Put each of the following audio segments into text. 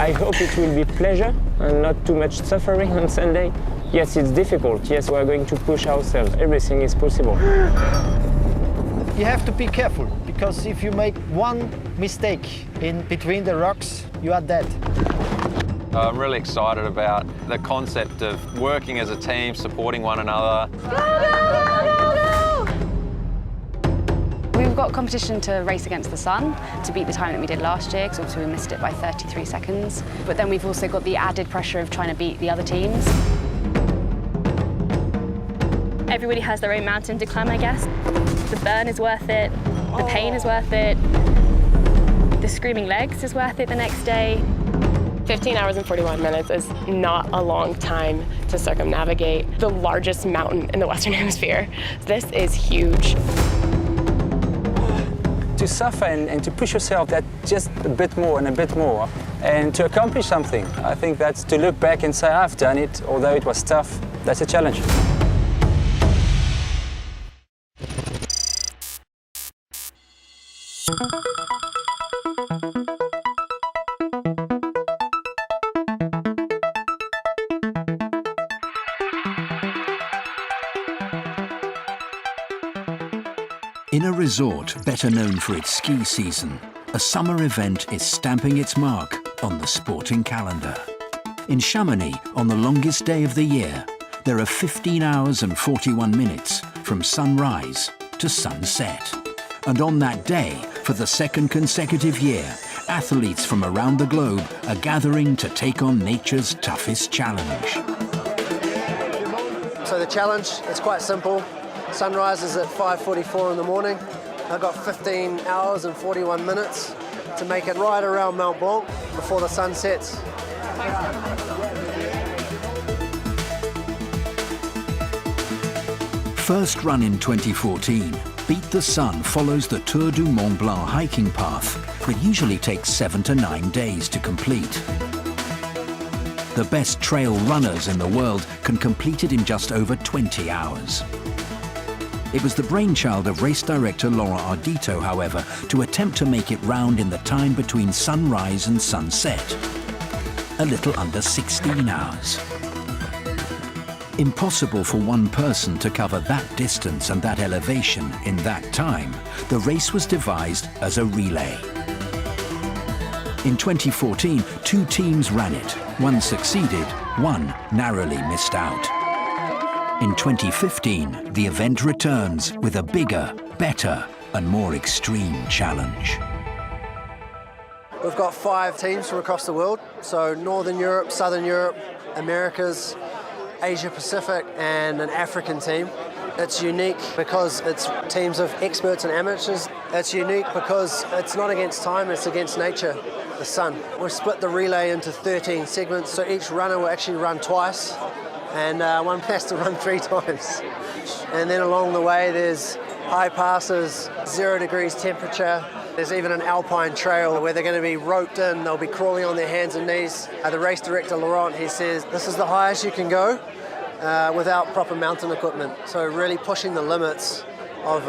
I hope it will be pleasure and not too much suffering on Sunday. Yes, it's difficult. Yes, we're going to push ourselves. Everything is possible. You have to be careful, because if you make one mistake in between the rocks, you are dead. I'm really excited about the concept of working as a team, supporting one another. We've got competition to race against the sun to beat the time that we did last year, because obviously we missed it by 33 seconds. But then we've also got the added pressure of trying to beat the other teams. Everybody has their own mountain to climb, I guess. The burn is worth it, the pain is worth it, the screaming legs is worth it the next day. 15 hours and 41 minutes is not a long time to circumnavigate the largest mountain in the Western Hemisphere. This is huge. To suffer and to push yourself that just a bit more and a bit more, and to accomplish something. I think that's to look back and say, I've done it, although it was tough. That's a challenge. In a resort better known for its ski season, a summer event is stamping its mark on the sporting calendar. In Chamonix, on the longest day of the year, there are 15 hours and 41 minutes from sunrise to sunset. And on that day, for the second consecutive year, athletes from around the globe are gathering to take on nature's toughest challenge. So the challenge, it's quite simple. Sunrise is at 5:44 in the morning. I've got 15 hours and 41 minutes to make it right around Mount Blanc before the sun sets. First run in 2014, Beat the Sun follows the Tour du Mont Blanc hiking path that usually takes 7 to 9 days to complete. The best trail runners in the world can complete it in just over 20 hours. It was the brainchild of race director Laurent Ardito, however, to attempt to make it round in the time between sunrise and sunset, a little under 16 hours. Impossible for one person to cover that distance and that elevation in that time, the race was devised as a relay. In 2014, 2 teams ran it. One succeeded, one narrowly missed out. In 2015, the event returns with a bigger, better, and more extreme challenge. We've got 5 teams from across the world, so Northern Europe, Southern Europe, Americas, Asia Pacific, and an African team. It's unique because it's teams of experts and amateurs. It's unique because it's not against time, it's against nature, the sun. We've split the relay into 13 segments, so each runner will actually run twice, and one has to run 3 times. And then along the way there's high passes, 0 degrees temperature. There's even an alpine trail where they're going to be roped in, they'll be crawling on their hands and knees. The race director, Laurent, he says, this is the highest you can go without proper mountain equipment. So really pushing the limits of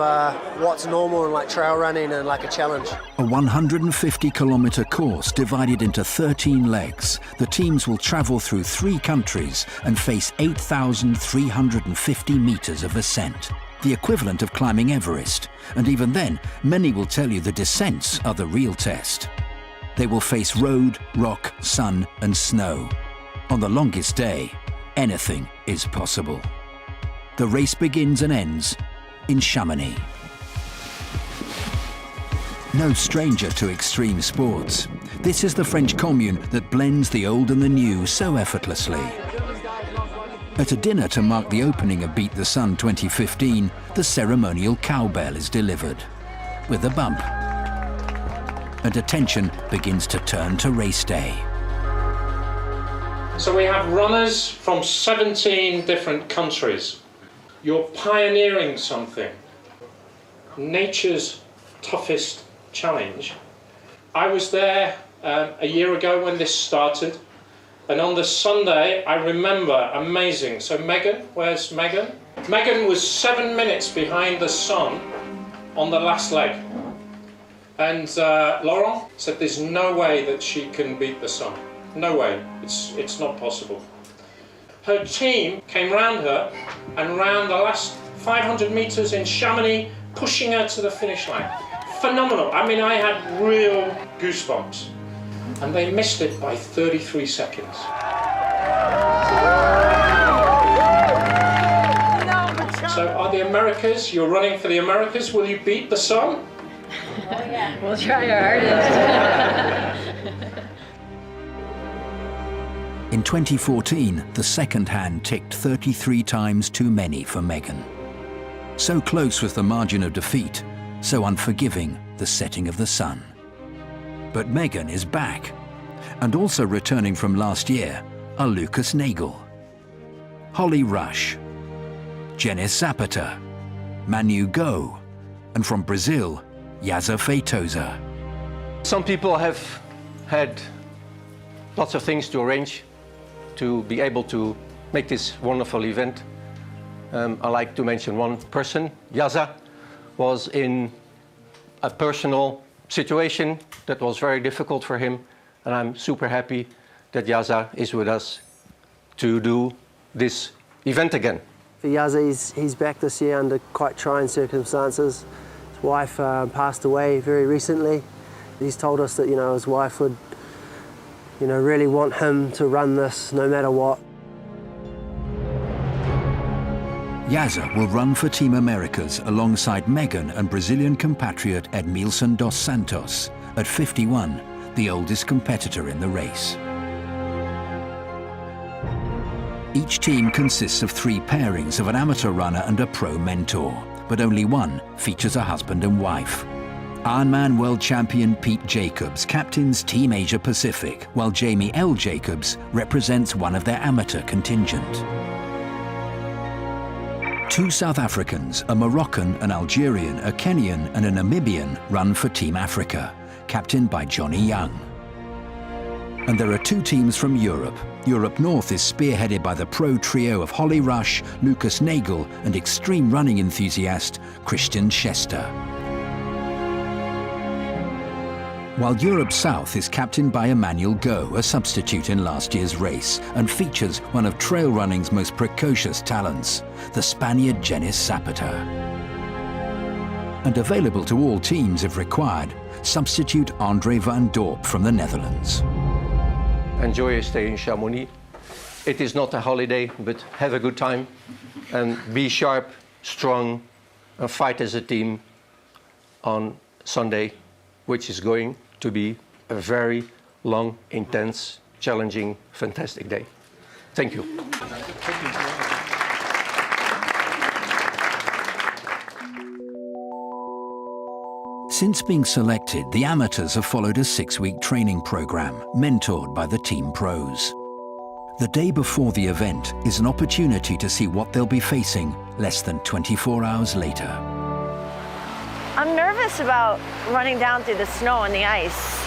what's normal in like trail running and like a challenge. A 150-kilometre course divided into 13 legs. The teams will travel through 3 countries and face 8,350 metres of ascent, the equivalent of climbing Everest. And even then, many will tell you the descents are the real test. They will face road, rock, sun and snow. On the longest day, anything is possible. The race begins and ends in Chamonix. No stranger to extreme sports, this is the French commune that blends the old and the new so effortlessly. At a dinner to mark the opening of Beat the Sun 2015, the ceremonial cowbell is delivered, with a bump. And attention begins to turn to race day. So we have runners from 17 different countries. You're pioneering something. Nature's toughest challenge. I was there a year ago when this started, and on the Sunday, I remember, amazing. So Megan, where's Megan? Megan was 7 minutes behind the sun on the last leg. And Laurent said there's no way that she can beat the sun. No way, it's not possible. Her team came round her and ran the last 500 metres in Chamonix, pushing her to the finish line. Phenomenal. I mean, I had real goosebumps. And they missed it by 33 seconds. So are the Americas, you're running for the Americas, will you beat the sun? Oh yeah. We'll try our hardest. In 2014, the second hand ticked 33 times too many for Megan. So close was the margin of defeat, so unforgiving the setting of the sun. But Megan is back, and also returning from last year are Lucas Nagel, Holly Rush, Jenis Zapata, Manu Go, and from Brazil, Yaza Feitosa. Some people have had lots of things to arrange to be able to make this wonderful event. I like to mention one person. Yaza was in a personal situation that was very difficult for him, and I'm super happy that Yaza is with us to do this event again. For Yaza, he's back this year under quite trying circumstances. His wife passed away very recently. He's told us that, his wife would, really want him to run this no matter what. Yaza will run for Team Americas alongside Megan and Brazilian compatriot Edmilson dos Santos at 51, the oldest competitor in the race. Each team consists of 3 pairings of an amateur runner and a pro mentor, but only one features a husband and wife. Ironman World Champion Pete Jacobs captains Team Asia Pacific, while Jamie L. Jacobs represents one of their amateur contingent. 2 South Africans, a Moroccan, an Algerian, a Kenyan and a Namibian run for Team Africa, captained by Johnny Young. And there are 2 teams from Europe. Europe North is spearheaded by the pro trio of Holly Rush, Lucas Nagel and extreme running enthusiast Christian Schester. While Europe South is captained by Emmanuel Go, a substitute in last year's race, and features one of trail running's most precocious talents, the Spaniard Jenis Zapata. And available to all teams if required, substitute Andre van Dorp from the Netherlands. Enjoy your stay in Chamonix. It is not a holiday, but have a good time and be sharp, strong, and fight as a team on Sunday, which is going to be a very long, intense, challenging, fantastic day. Thank you. Since being selected, the amateurs have followed a 6-week training program, mentored by the team pros. The day before the event is an opportunity to see what they'll be facing less than 24 hours later. I'm nervous about running down through the snow and the ice.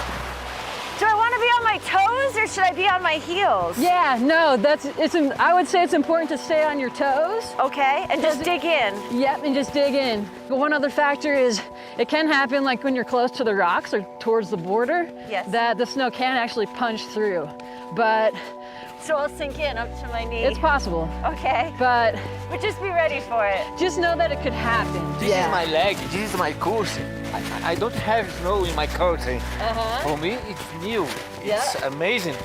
Do I want to be on my toes or should I be on my heels? Yeah, no, I would say it's important to stay on your toes. Okay, and just dig in. Yep, and just dig in. But one other factor is it can happen like when you're close to the rocks or towards the border, yes, that the snow can actually punch through. But so I'll sink in up to my knee. It's possible. Okay. But just be ready for it. Just know that it could happen. This is my leg, this is my course. I don't have snow in my country. For me, it's new. It's amazing.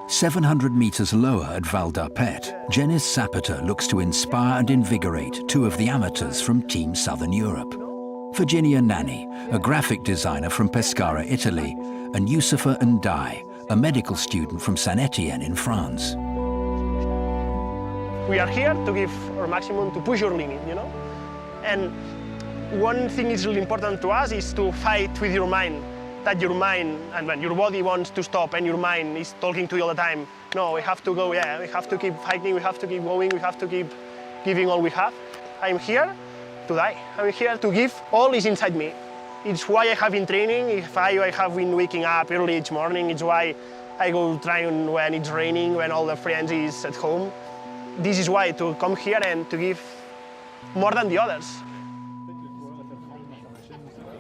700 meters lower at Val d'Arpet, Jenis Zapata looks to inspire and invigorate 2 of the amateurs from Team Southern Europe. Virginia Nani, a graphic designer from Pescara, Italy, and Youssoufa Ndai, a medical student from Saint-Étienne in France. We are here to give our maximum, to push your limit, And one thing is really important to us is to fight with your mind. That your mind, and when your body wants to stop and your mind is talking to you all the time, no, we have to go, we have to keep fighting, we have to keep going, we have to keep giving all we have. I'm here to die. I'm here to give all is inside me. It's why I have been training, it's why I have been waking up early each morning, it's why I go train when it's raining, when all the friends is at home. This is why, to come here and to give more than the others.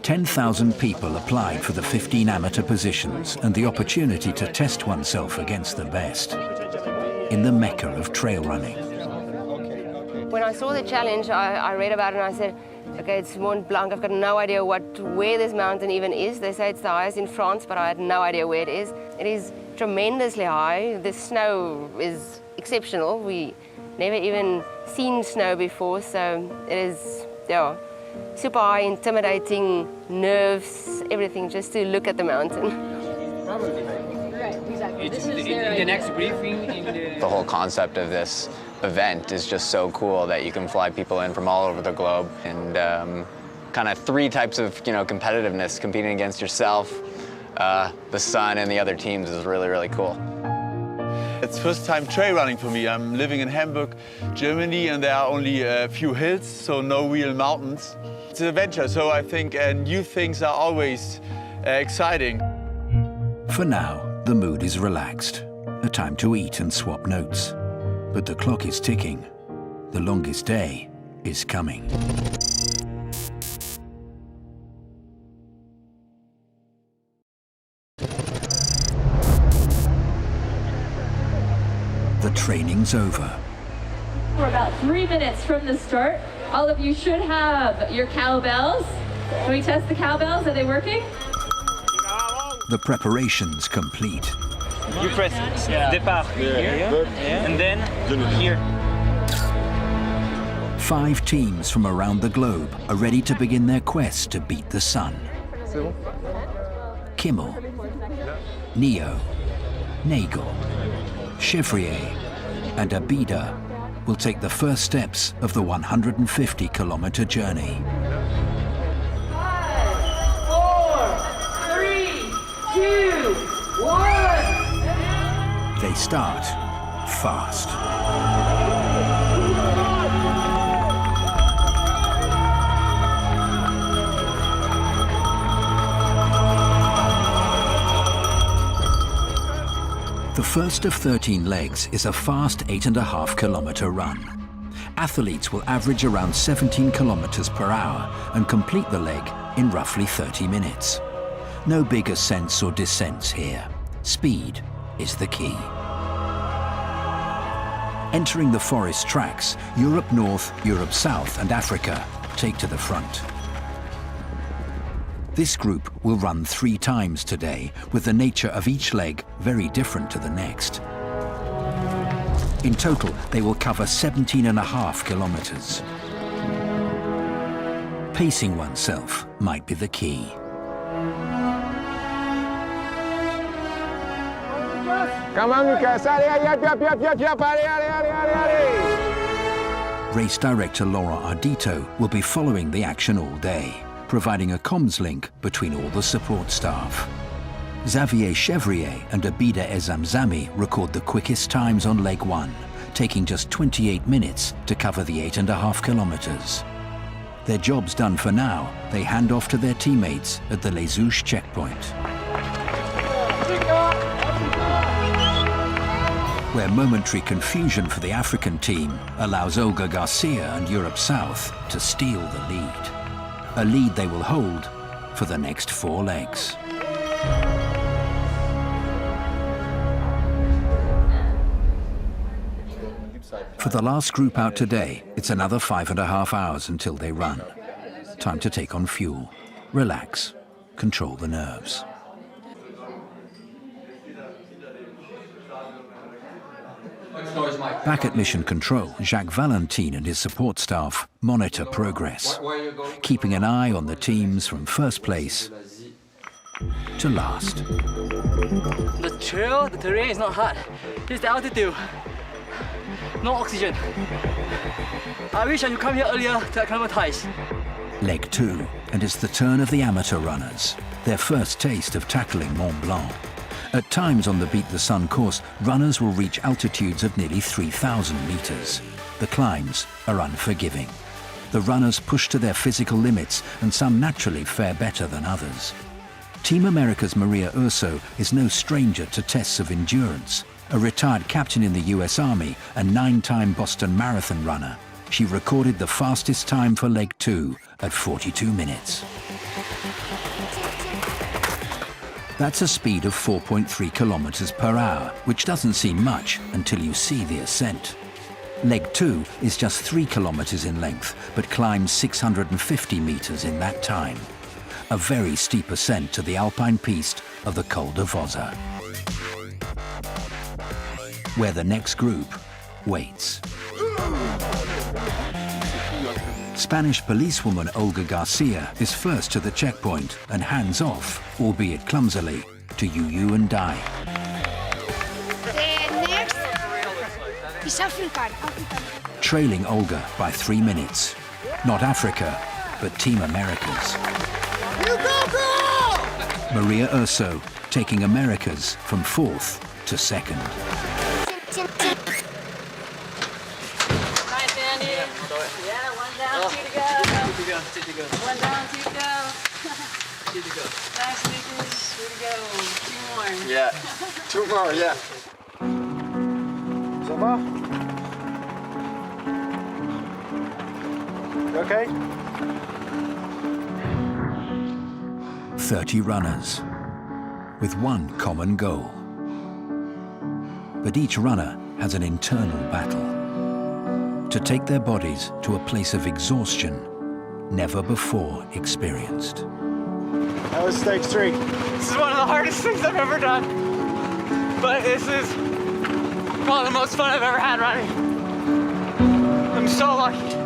10,000 people applied for the 15 amateur positions and the opportunity to test oneself against the best in the mecca of trail running. When I saw the challenge, I read about it and I said, okay, it's Mont Blanc. I've got no idea where this mountain even is. They say it's the highest in France, but I had no idea where it is. It is tremendously high. The snow is exceptional. We never even seen snow before, so it is, yeah, super high, intimidating, nerves, everything, just to look at the mountain. The whole concept of this event is just so cool that you can fly people in from all over the globe, and kind of three types of competitiveness, competing against yourself, the sun, and the other teams is really, really cool. It's first time trail running for me. I'm living in Hamburg, Germany, and there are only a few hills, so no real mountains. It's an adventure, so I think new things are always exciting. For now, the mood is relaxed. A time to eat and swap notes. But the clock is ticking. The longest day is coming. The training's over. We're about 3 minutes from the start. All of you should have your cowbells. Can we test the cowbells? Are they working? The preparation's complete. You press départ here, and then here. 5 teams from around the globe are ready to begin their quest to beat the sun. Kimmel, Neo, Nagel, Chevrier, and Abida will take the first steps of the 150-kilometer journey. 5, 4, 3, 2, 1. They start fast. The first of 13 legs is a fast 8.5-kilometer run. Athletes will average around 17 kilometers per hour and complete the leg in roughly 30 minutes. No big ascents or descents here. Speed is the key. Entering the forest tracks, Europe North, Europe South, and Africa take to the front. This group will run 3 times today, with the nature of each leg very different to the next. In total, they will cover 17.5 kilometers. Pacing oneself might be the key. Race director Laurent Ardito will be following the action all day, providing a comms link between all the support staff. Xavier Chevrier and Abida Ezamzami record the quickest times on leg 1, taking just 28 minutes to cover the 8.5 kilometers. Their job's done for now. They hand off to their teammates at the Les Ouches checkpoint, where momentary confusion for the African team allows Olga Garcia and Europe South to steal the lead. A lead they will hold for the next 4 legs. For the last group out today, it's another 5.5 hours until they run. Time to take on fuel, relax, control the nerves. Back at Mission Control, Jacques Valentin and his support staff monitor progress, keeping an eye on the teams from first place to last. The trail, the terrain is not hard. It's the altitude. No oxygen. I wish I could come here earlier to acclimatize. Leg 2, and it's the turn of the amateur runners, their first taste of tackling Mont Blanc. At times on the Beat the Sun course, runners will reach altitudes of nearly 3,000 meters. The climbs are unforgiving. The runners push to their physical limits, and some naturally fare better than others. Team America's Maria Urso is no stranger to tests of endurance. A retired captain in the US Army and 9-time Boston Marathon runner, she recorded the fastest time for leg 2 at 42 minutes. That's a speed of 4.3 kilometers per hour, which doesn't seem much until you see the ascent. Leg 2 is just 3 kilometers in length, but climbs 650 meters in that time. A very steep ascent to the alpine piste of the Col de Vosa, where the next group waits. Spanish policewoman Olga Garcia is first to the checkpoint and hands off, albeit clumsily, to Yu and Dai. Trailing Olga by 3 minutes. Not Africa, but Team Americas. Maria Urso taking Americas from 4th to 2nd. Two to go. One down, two to go. Two to go. Thanks, Lucas. Way to go. 2 more. Yeah. 2 more, yeah. Ça va? You okay? 30 runners with one common goal. But each runner has an internal battle to take their bodies to a place of exhaustion never before experienced. That was stage 3. This is one of the hardest things I've ever done. But this is one of the most fun I've ever had running. I'm so lucky.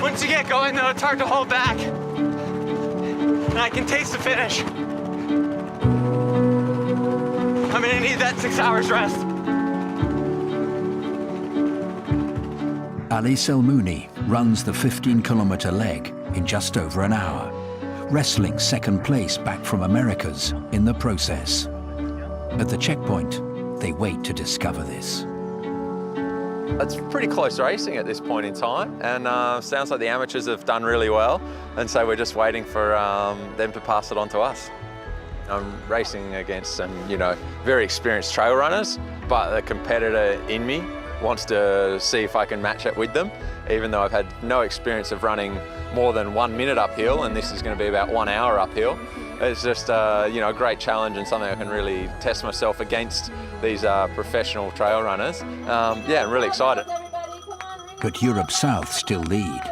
Once you get going though, it's hard to hold back. And I can taste the finish. I'm gonna need that 6 hours rest. Ali Selmouni runs the 15-kilometer leg in just over an hour, wrestling second place back from Americas in the process. At the checkpoint, they wait to discover this. It's pretty close racing at this point in time, and sounds like the amateurs have done really well, and so we're just waiting for them to pass it on to us. I'm racing against some, very experienced trail runners, but the competitor in me wants to see if I can match it with them, even though I've had no experience of running more than 1 minute uphill, and this is going to be about 1 hour uphill. It's just a great challenge and something I can really test myself against these professional trail runners. Yeah, I'm really excited. But Europe South still lead.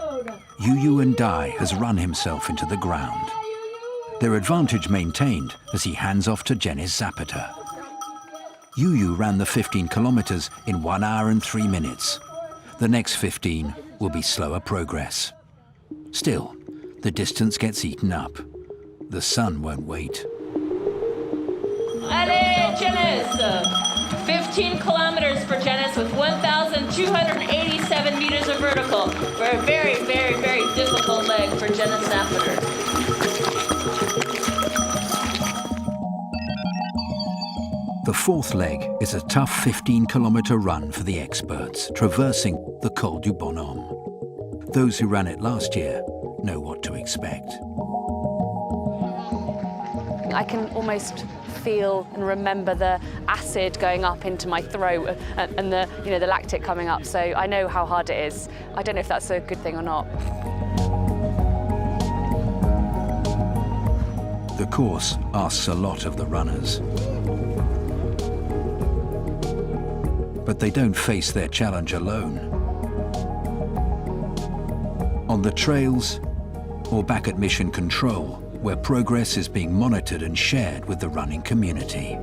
Yu and Dai has run himself into the ground. Their advantage maintained as he hands off to Jenis Zapata. Yu ran the 15 kilometers in 1 hour and 3 minutes. The next 15 will be slower progress. Still, the distance gets eaten up. The sun won't wait. Allez, Jenis! 15 kilometers for Jenis with 1,287 meters of vertical for a very, very, very difficult leg for Jenis Zapata. The fourth leg is a tough 15-kilometer run for the experts, traversing the Col du Bonhomme. Those who ran it last year know what to expect. I can almost feel and remember the acid going up into my throat and the lactic coming up, so I know how hard it is. I don't know if that's a good thing or not. The course asks a lot of the runners. But they don't face their challenge alone. On the trails or back at Mission Control, where progress is being monitored and shared with the running community.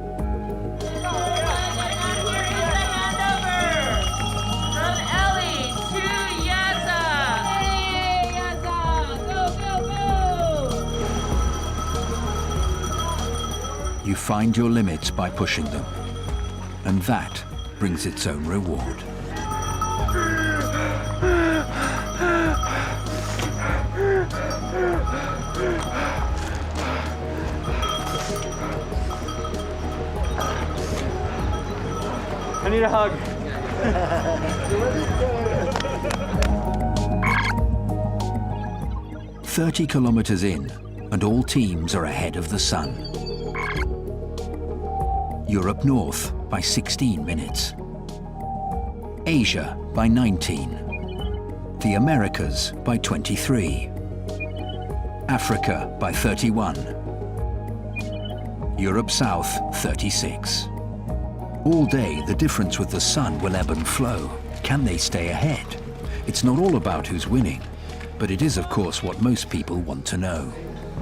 You find your limits by pushing them, and that brings its own reward. I need a hug. "30 kilometers in, and all teams are ahead of the sun. Europe North by 16 minutes. Asia by 19. The Americas by 23. Africa by 31. Europe South 36. All day, the difference with the sun will ebb and flow. Can they stay ahead? It's not all about who's winning, but it is, of course, what most people want to know.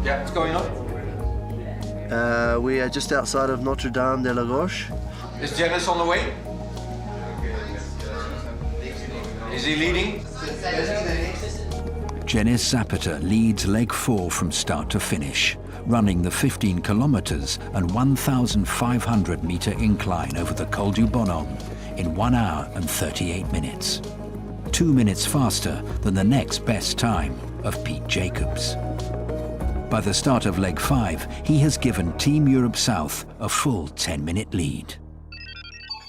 Yeah, what's going on? We are just outside of Notre Dame de la Roche. Is Janice on the way? Is he leading? Janice Zapata leads leg 4 from start to finish, running the 15 kilometers and 1,500 meter incline over the Col du Bonhomme in 1 hour and 38 minutes. 2 minutes faster than the next best time of Pete Jacobs. By the start of leg 5, he has given Team Europe South a full 10-minute lead.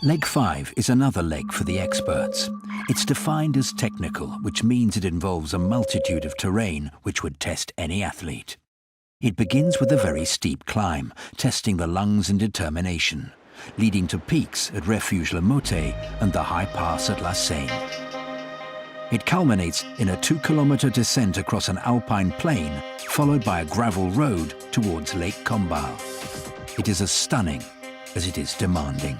Leg 5 is another leg for the experts. It's defined as technical, which means it involves a multitude of terrain which would test any athlete. It begins with a very steep climb, testing the lungs and determination, leading to peaks at Refuge Le Motet and the high pass at La Seine. It culminates in a 2-kilometer descent across an alpine plain, followed by a gravel road towards Lake Combal. It is as stunning as it is demanding.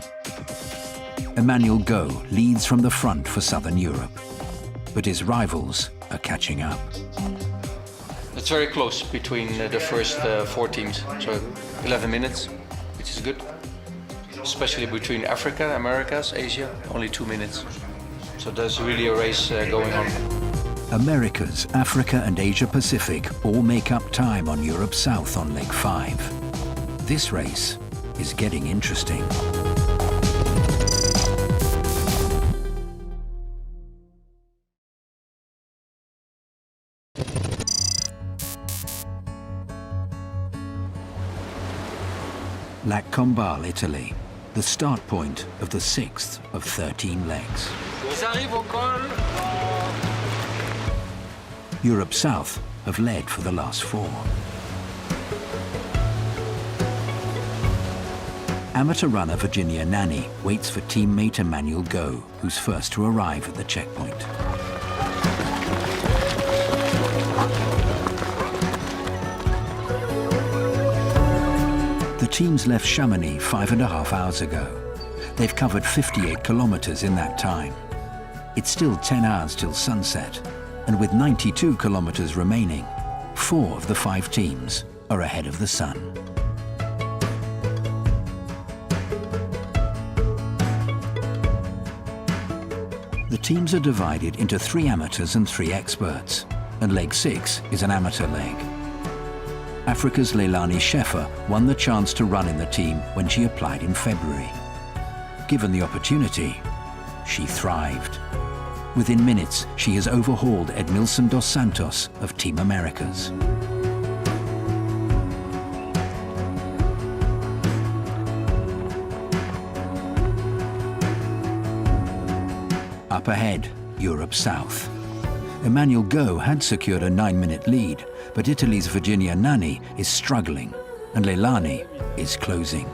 Emmanuel Go leads from the front for Southern Europe, but his rivals are catching up. It's very close between the first 4 teams, so 11 minutes, which is good. Especially between Africa, Americas, Asia, only 2 minutes. So there's really a race going on. Americas, Africa and Asia Pacific all make up time on Europe South on leg 5. This race is getting interesting. Lac Combal, Italy, the start point of the 6th of 13 legs. Europe South have led for the last 4. Amateur runner Virginia Nanny waits for teammate Emmanuel Go, who's first to arrive at the checkpoint. The teams left Chamonix 5.5 hours ago. They've covered 58 kilometers in that time. It's still 10 hours till sunset, and with 92 kilometers remaining, 4 of the 5 teams are ahead of the sun. The teams are divided into 3 amateurs and 3 experts, and leg 6 is an amateur leg. Africa's Leilani Sheffer won the chance to run in the team when she applied in February. Given the opportunity, she thrived. Within minutes, she has overhauled Edmilson dos Santos of Team Americas. Up ahead, Europe South. Emmanuel Go had secured a 9-minute lead, but Italy's Virginia Nanny is struggling, and Leilani is closing.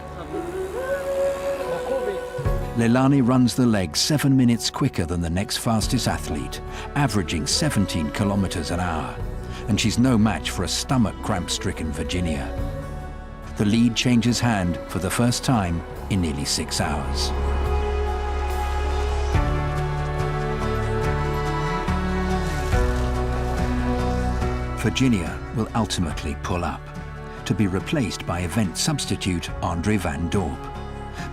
Leilani runs the leg 7 minutes quicker than the next fastest athlete, averaging 17 kilometers an hour, and she's no match for a stomach cramp-stricken Virginia. The lead changes hand for the first time in nearly 6 hours. Virginia will ultimately pull up, to be replaced by event substitute Andre van Dorp,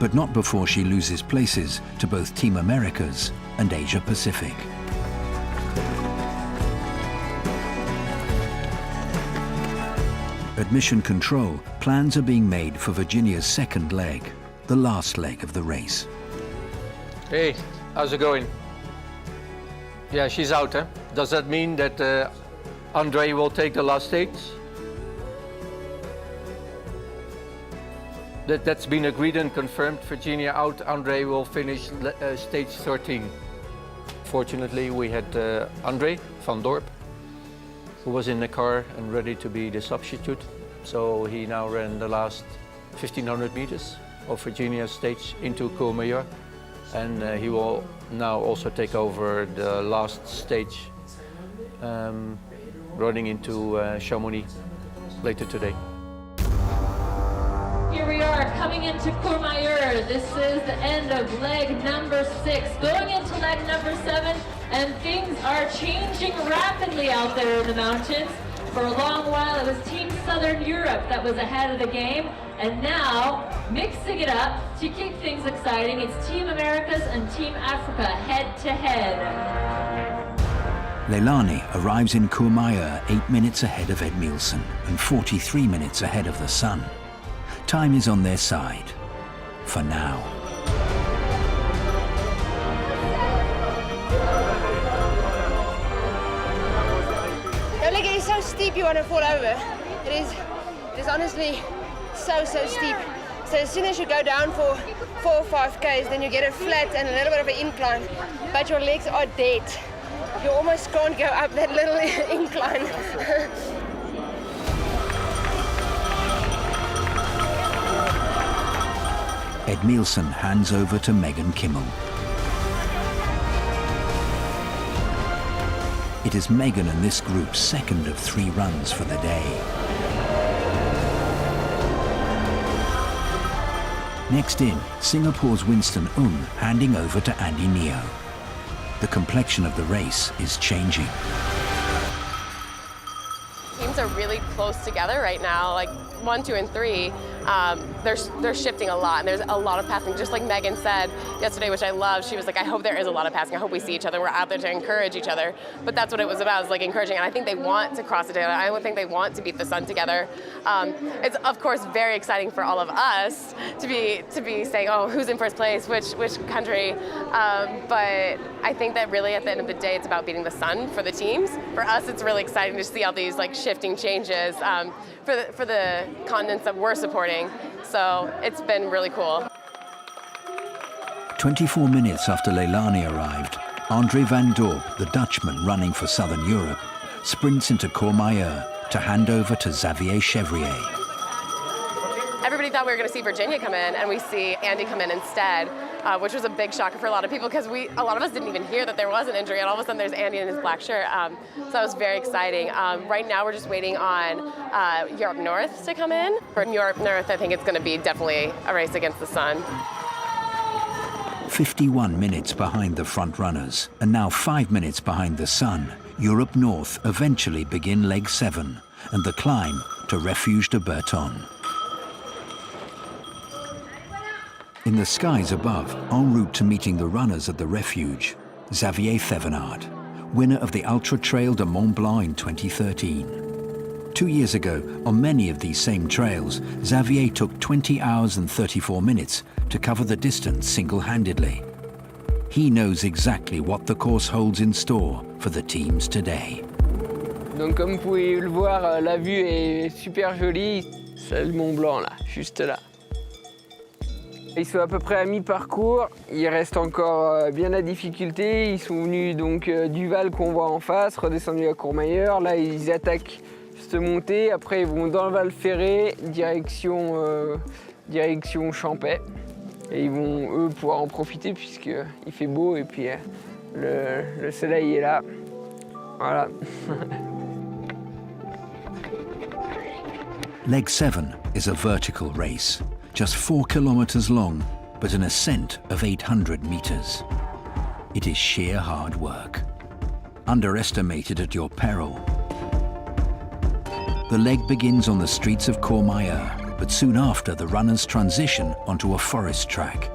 but not before she loses places to both Team Americas and Asia Pacific. At Mission Control, plans are being made for Virginia's second leg, the last leg of the race. Hey, how's it going? Yeah, she's out, huh? Does that mean that Andre will take the last stage? That's been agreed and confirmed. Virginia out, Andre will finish stage 13. Fortunately, we had Andre van Dorp, who was in the car and ready to be the substitute. So he now ran the last 1,500 meters of Virginia's stage into Courmayeur. And he will now also take over the last stage, running into Chamonix later today. here we are coming into Courmayeur. This is the end of leg number 6, going into leg number 7, and things are changing rapidly out there in the mountains. For a long while, it was Team Southern Europe that was ahead of the game, and now, mixing it up to keep things exciting, it's Team Americas and Team Africa head-to-head. Leilani arrives in Courmayeur 8 minutes ahead of Ed Nielsen and 43 minutes ahead of the Sun. Time is on their side, for now. It is so steep you want to fall over. It is honestly so steep. So as soon as you go down for 4 or 5 Ks, then you get a flat and a little bit of an incline, but your legs are dead. You almost can't go up that little incline. Ed Nielsen hands over to Megan Kimmel. It is Megan and this group's second of 3 runs for the day. Next in, Singapore's Winston handing over to Andy Neo. The complexion of the race is changing. Teams are really close together right now, like 1, 2, and 3. They're shifting a lot, and there's a lot of passing. Just like Megan said yesterday, which I love, she was like, I hope there is a lot of passing. I hope we see each other. We're out there to encourage each other. But that's what it was about, is like encouraging. And I think they want to cross it together. I think they want to beat the Sun together. It's of course very exciting for all of us to be saying, oh, who's in first place, which country. But I think that really at the end of the day, it's about beating the Sun for the teams. For us, it's really exciting to see all these like shifting changes for the continents that we're supporting. So it's been really cool. 24 minutes after Leilani arrived, Andre van Dorp, the Dutchman running for Southern Europe, sprints into Courmayeur to hand over to Xavier Chevrier. Everybody thought we were going to see Virginia come in, and we see Andy come in instead, which was a big shocker for a lot of people because a lot of us didn't even hear that there was an injury, and all of a sudden there's Andy in his black shirt. So that was very exciting. Right now we're just waiting on Europe North to come in. For Europe North, I think it's going to be definitely a race against the Sun. 51 minutes behind the front runners, and now 5 minutes behind the Sun, Europe North eventually begin leg 7 and the climb to Refuge de Berton. In the skies above, en route to meeting the runners at the refuge, Xavier Thevenard, winner of the Ultra Trail de Mont Blanc in 2013. 2 years ago, on many of these same trails, Xavier took 20 hours and 34 minutes to cover the distance single-handedly. He knows exactly what the course holds in store for the teams today. Donc comme vous pouvez le voir, la vue est super jolie. C'est le Mont Blanc là, juste là. Ils sont à peu près à mi-parcours, il reste encore bien la difficulté. Ils sont venus donc du Val qu'on voit en face, redescendus à Courmayeur. Là, ils attaquent cette montée. Après, ils vont dans le Val Ferré, direction Champais. Et ils vont, eux, pouvoir en profiter puisqu'il fait beau et puis le soleil est là. Voilà. Leg 7 is a vertical race. Just 4 kilometers long, but an ascent of 800 meters. It is sheer hard work. Underestimated at your peril. The leg begins on the streets of Courmayeur, but soon after the runners transition onto a forest track.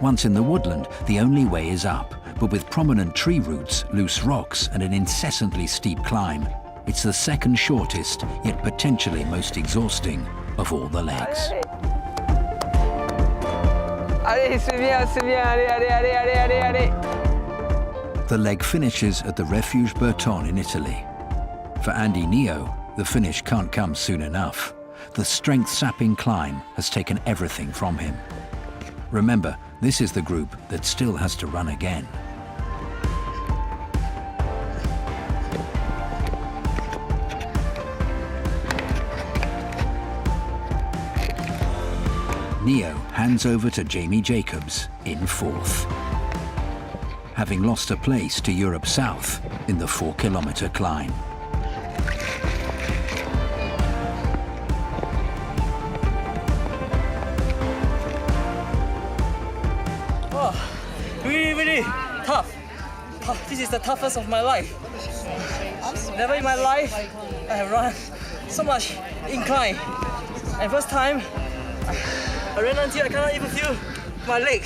Once in the woodland, the only way is up, but with prominent tree roots, loose rocks, and an incessantly steep climb, it's the second shortest, yet potentially most exhausting of all the legs. Allez, c'est bien, allez. The leg finishes at the Refuge Berton in Italy. For Andy Neo, the finish can't come soon enough. The strength-sapping climb has taken everything from him. Remember, this is the group that still has to run again. Neo hands over to Jamie Jacobs in 4th, having lost a place to Europe South in the 4-kilometer climb. This is the toughest of my life. Never in my life I have run so much incline. And first time, I ran until I cannot even feel my leg.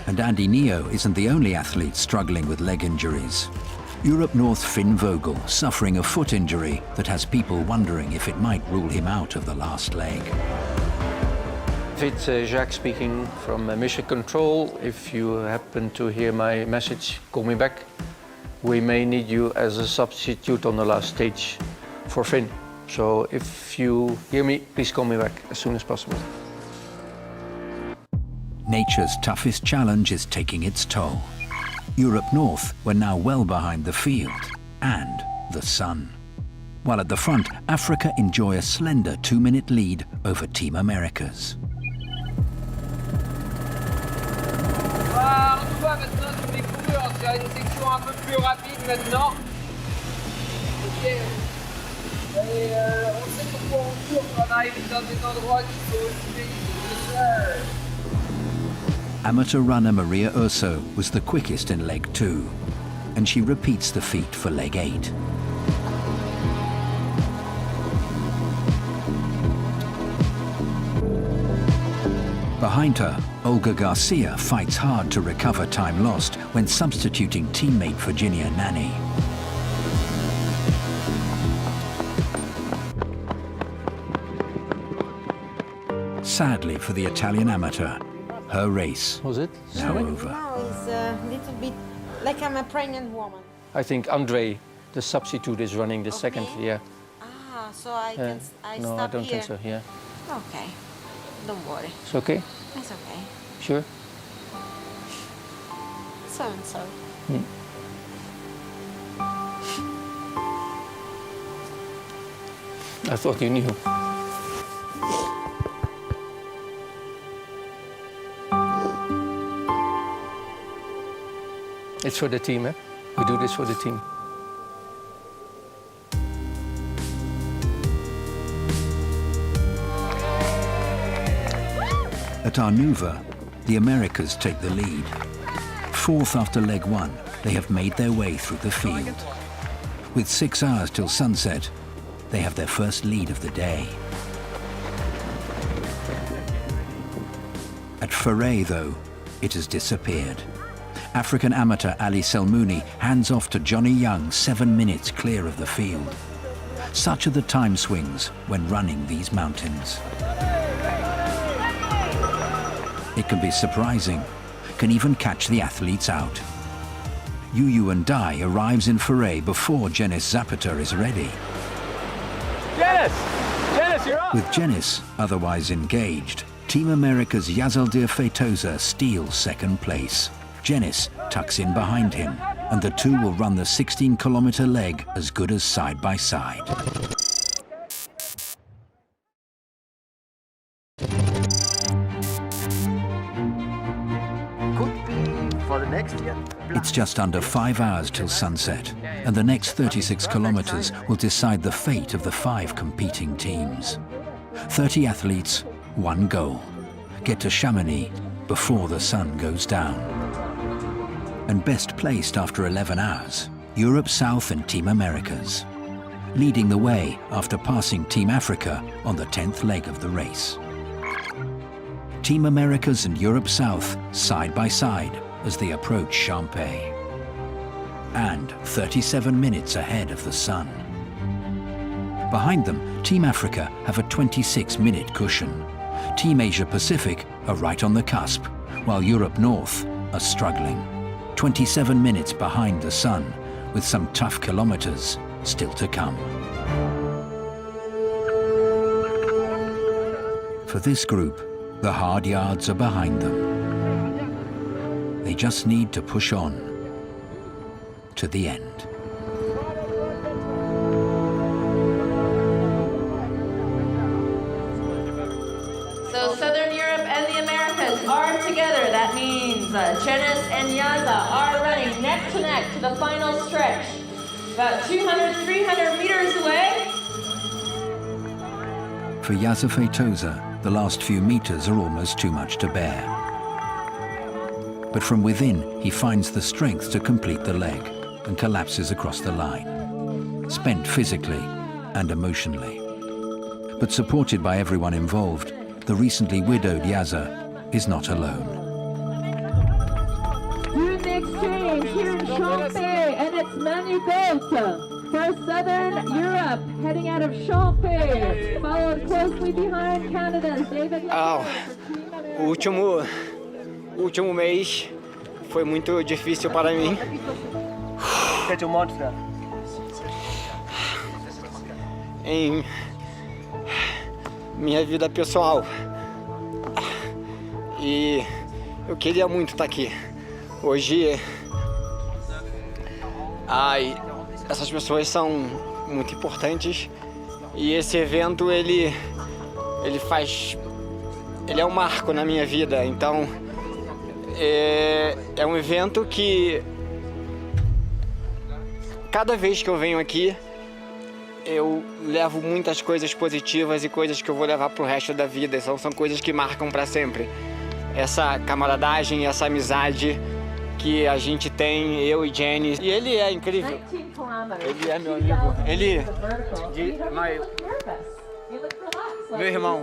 And Andy Neo isn't the only athlete struggling with leg injuries. Europe North Finn Vogel suffering a foot injury that has people wondering if it might rule him out of the last leg. It's Jacques speaking from Mission Control. If you happen to hear my message, call me back. We may need you as a substitute on the last stage for Finn. So if you hear me, please call me back as soon as possible. Nature's toughest challenge is taking its toll. Europe North were now well behind the field and the sun. While at the front, Africa enjoy a slender 2-minute lead over Team Americas. On voit maintenant tous les coureurs sur une section un peu plus rapide maintenant. Ok. Et on sait pourquoi on court quand on arrive dans des endroits qui sont aussi payés. Amateur runner Maria Urso was the quickest in leg 2, and she repeats the feat for leg 8. Behind her, Olga Garcia fights hard to recover time lost when substituting teammate Virginia Nani. Sadly for the Italian amateur, her race was it now over. Now it's a little bit like I'm a pregnant woman. I think Andre, the substitute, is running the second. Yeah. Ah, so I can No, I stop don't here. think so. Yeah. Okay, don't worry. It's okay. It's okay. Sure. So and so. I thought you knew. It's for the team, eh? We do this for the team. At Arnuva, the Americas take the lead. Fourth after leg 1, they have made their way through the field. With 6 hours till sunset, they have their first lead of the day. At Foray, though, it has disappeared. African amateur Ali Selmouni hands off to Johnny Young 7 minutes clear of the field. Such are the time swings when running these mountains. It can be surprising, can even catch the athletes out. Yu and Dai arrives in Foray before Jenis Zapata is ready. Jenis! Jenis, you're up! With Jenis otherwise engaged, Team America's Yazaldir Feitosa steals second place. Jenis tucks in behind him, and the two will run the 16-kilometer leg as good as side by side. For the next year. It's just under 5 hours till sunset, and the next 36 kilometers will decide the fate of the 5 competing teams. 30 athletes, 1 goal. Get to Chamonix before the sun goes down. And best placed after 11 hours, Europe South and Team Americas, leading the way after passing Team Africa on the 10th leg of the race. Team Americas and Europe South side by side as they approach Champay, and 37 minutes ahead of the sun. Behind them, Team Africa have a 26-minute cushion. Team Asia Pacific are right on the cusp, while Europe North are struggling. 27 minutes behind the sun, with some tough kilometers still to come. For this group, the hard yards are behind them. They just need to push on to the end. So Southern Europe and the Americas are together. That means Jenis and Yaza are running neck to neck to the final stretch. About 200, 300 meters away. For Yaza Feitosa, the last few meters are almost too much to bear. But from within, he finds the strength to complete the leg. and collapses across the line, spent physically and emotionally. But supported by everyone involved, the recently widowed Yaza is not alone. New exchange here in Champagne, and it's Manu Goat for Southern Europe, heading out of Champagne, followed closely behind Canada's David. O último mês foi muito difícil para mim. Em minha vida pessoal. E eu queria muito estar aqui. Hoje, essas pessoas são muito importantes e esse evento ele é um marco na minha vida. Então é um evento que cada vez que eu venho aqui eu levo muitas coisas positivas e coisas que eu vou levar pro resto da vida. São coisas que marcam para sempre. Essa camaradagem, essa amizade que a gente tem, eu e Jenny. E ele é incrível. Ele é meu amigo. Ele... Meu irmão.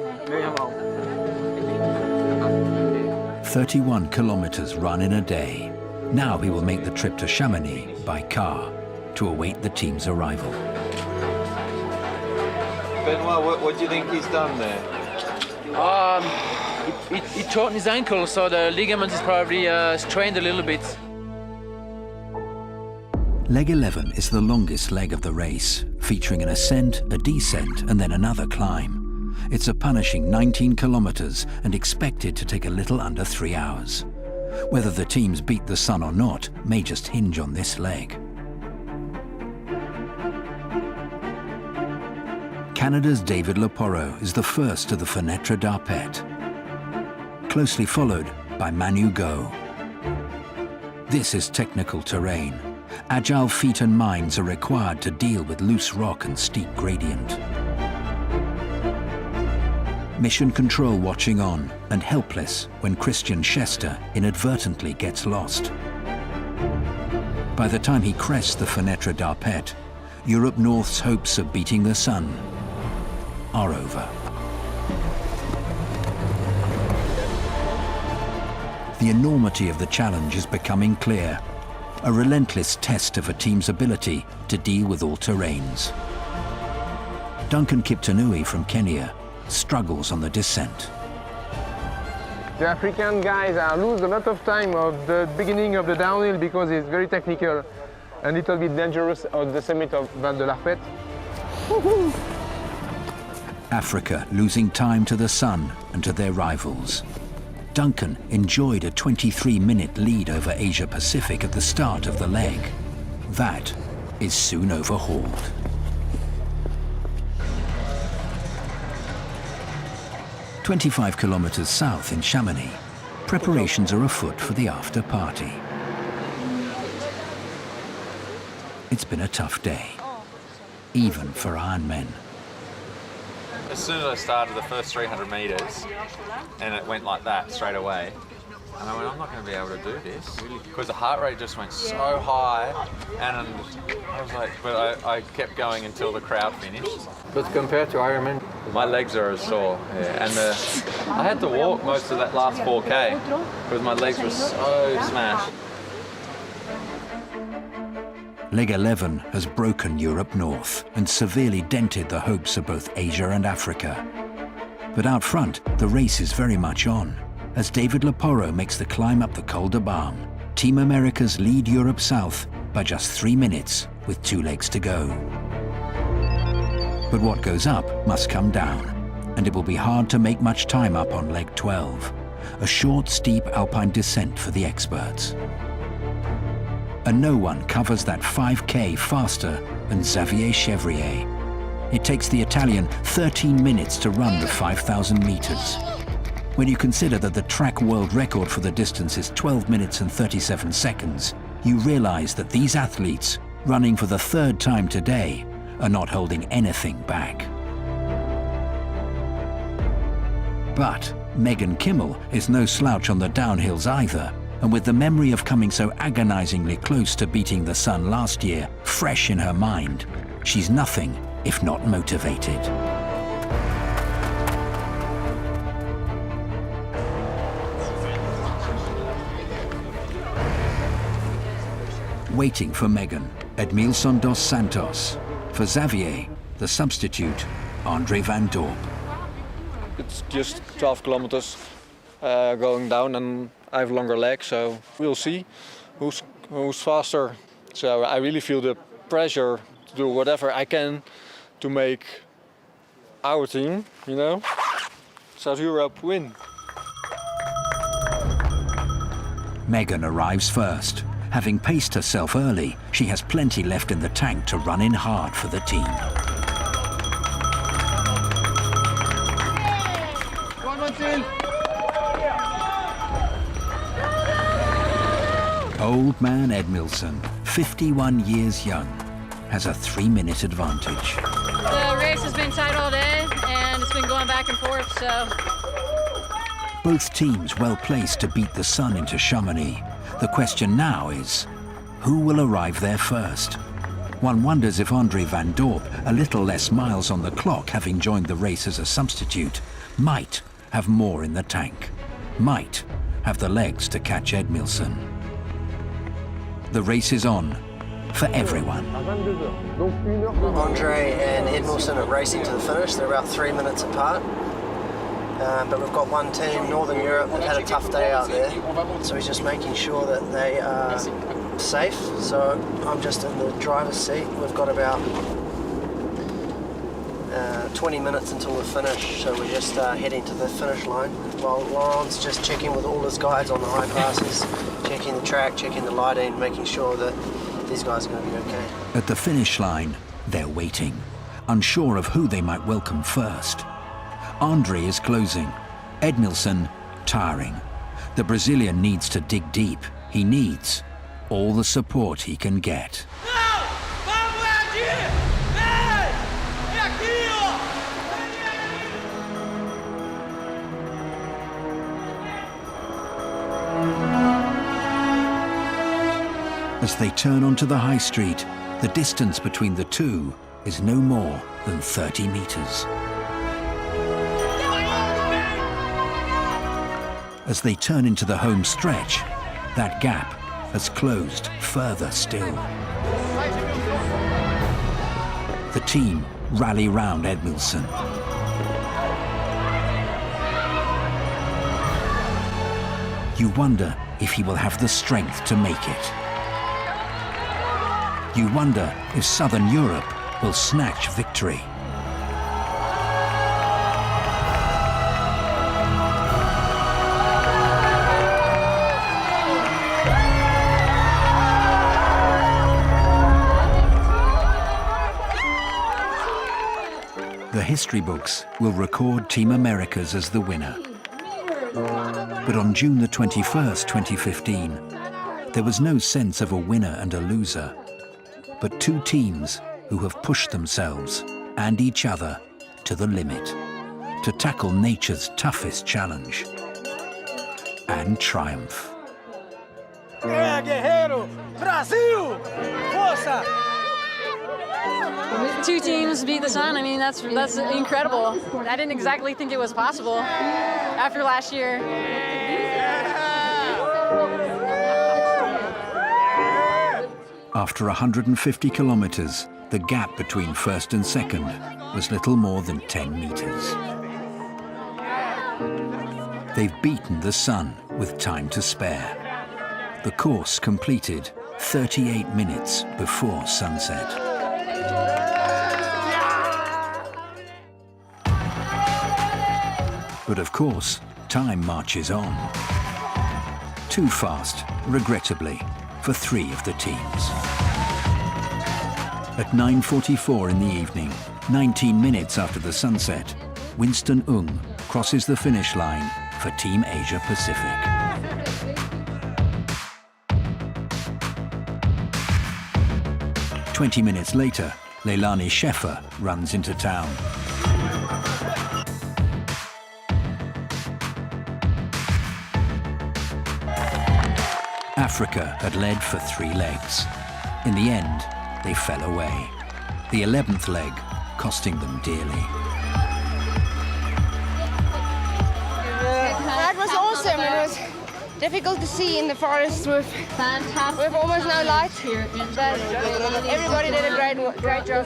31 kilometers run in a day. Now he will make the trip to Chamonix by car to await the team's arrival. Benoit, what do you think he's done there? He torn his ankle, so the ligament is probably strained a little bit. Leg 11 is the longest leg of the race, featuring an ascent, a descent, and then another climb. It's a punishing 19 kilometers and expected to take a little under 3 hours. Whether the teams beat the sun or not may just hinge on this leg. Canada's David Leporro is the first to the Fenêtre d'Arpet, closely followed by Manu Go. This is technical terrain. Agile feet and minds are required to deal with loose rock and steep gradient. Mission control watching on and helpless when Christian Chester inadvertently gets lost. By the time he crests the Fenêtre d'Arpet, Europe North's hopes of beating the sun are over. The enormity of the challenge is becoming clear, a relentless test of a team's ability to deal with all terrains. Duncan Kiptanui from Kenya struggles on the descent. The African guys lose a lot of time at the beginning of the downhill because it's very technical and a little bit dangerous at the summit of Val de l'Arpet. Africa losing time to the sun and to their rivals. Duncan enjoyed a 23-minute lead over Asia Pacific at the start of the leg. That is soon overhauled. "25 kilometers south in Chamonix, preparations are afoot for the after party. It's been a tough day, even for Ironmen. As soon as I started the first 300 metres, and it went like that straight away, and I went, I'm not going to be able to do this, because the heart rate just went so high, and I was like, but I kept going until the crowd finished. But compared to Ironman? My legs are as sore, yeah. And I had to walk most of that last 4K, because my legs were so smashed. Leg 11 has broken Europe North and severely dented the hopes of both Asia and Africa. But out front, the race is very much on. As David Leporro makes the climb up the Col de Balme, Team Americas lead Europe South by just 3 minutes with 2 legs to go. But what goes up must come down, and it will be hard to make much time up on Leg 12, a short, steep alpine descent for the experts. And no one covers that 5K faster than Xavier Chevrier. It takes the Italian 13 minutes to run the 5,000 meters. When you consider that the track world record for the distance is 12 minutes and 37 seconds, you realize that these athletes, running for the 3rd time today, are not holding anything back. But Megan Kimmel is no slouch on the downhills either. And with the memory of coming so agonizingly close to beating the sun last year fresh in her mind, she's nothing if not motivated. Waiting for Megan, Edmilson dos Santos. For Xavier, the substitute, Andre van Dorp. It's just 12 kilometers going down, and I have longer legs, so we'll see who's faster. So I really feel the pressure to do whatever I can to make our team, South Europe, win. Megan arrives first. Having paced herself early, she has plenty left in the tank to run in hard for the team. Old man Edmilson, 51 years young, has a 3-minute advantage. The race has been tight all day, and it's been going back and forth, so... Both teams well placed to beat the sun into Chamonix. The question now is, who will arrive there first? One wonders if Andre van Dorp, a little less miles on the clock having joined the race as a substitute, might have more in the tank, might have the legs to catch Edmilson. The race is on for everyone. Andre and Edmilson are racing to the finish. They're about 3 minutes apart. But we've got one team, Northern Europe, that had a tough day out there. So he's just making sure that they are safe. So I'm just in the driver's seat. We've got about 20 minutes until the finish. So we're just heading to the finish line. While Laurent's just checking with all his guides on the high passes, checking the track, checking the lighting, making sure that these guys are going to be okay. At the finish line, they're waiting, unsure of who they might welcome first. Andre is closing, Edmilson tiring. The Brazilian needs to dig deep. He needs all the support he can get. As they turn onto the high street, the distance between the two is no more than 30 meters. As they turn into the home stretch, that gap has closed further still. The team rally round Edmilson. You wonder if he will have the strength to make it. You wonder if Southern Europe will snatch victory. The history books will record Team Americas as the winner. But on June the 21st, 2015, there was no sense of a winner and a loser, but two teams who have pushed themselves and each other to the limit to tackle nature's toughest challenge and triumph. Guerreiro, Brasil, força! Two teams beat the sun. I mean, that's incredible. I didn't exactly think it was possible after last year. After 150 kilometers, the gap between first and second was little more than 10 meters. They've beaten the sun with time to spare. The course completed 38 minutes before sunset. But of course, time marches on. Too fast, regrettably, for three of the teams. At 9:44 in the evening, 19 minutes after the sunset, Winston Ung crosses the finish line for Team Asia Pacific. "20 minutes later, Leilani Schäfer runs into town. Africa had led for 3 legs. In the end, they fell away. The 11th leg costing them dearly. That was awesome. It was difficult to see in the forest with almost no light, but everybody did a great job.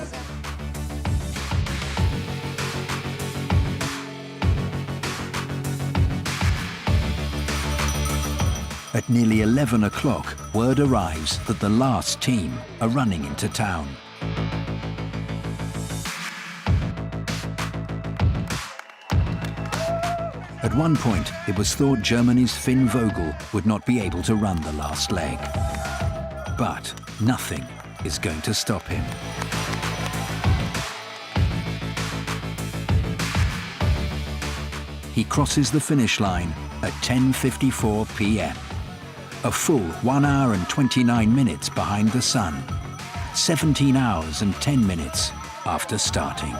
At nearly 11 o'clock, word arrives that the last team are running into town. At one point, it was thought Germany's Finn Vogel would not be able to run the last leg. But nothing is going to stop him. He crosses the finish line at 10:54 p.m. A full 1 hour and 29 minutes behind the sun. 17 hours and 10 minutes after starting.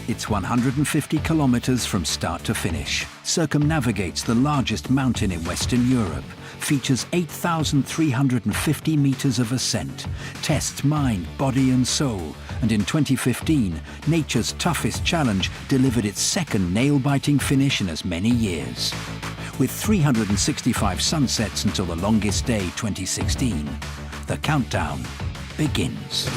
It's 150 kilometers from start to finish, circumnavigates the largest mountain in Western Europe, features 8,350 meters of ascent, tests mind, body and soul, and in 2015, nature's toughest challenge delivered its second nail-biting finish in as many years. With 365 sunsets until the longest day, 2016, the countdown begins.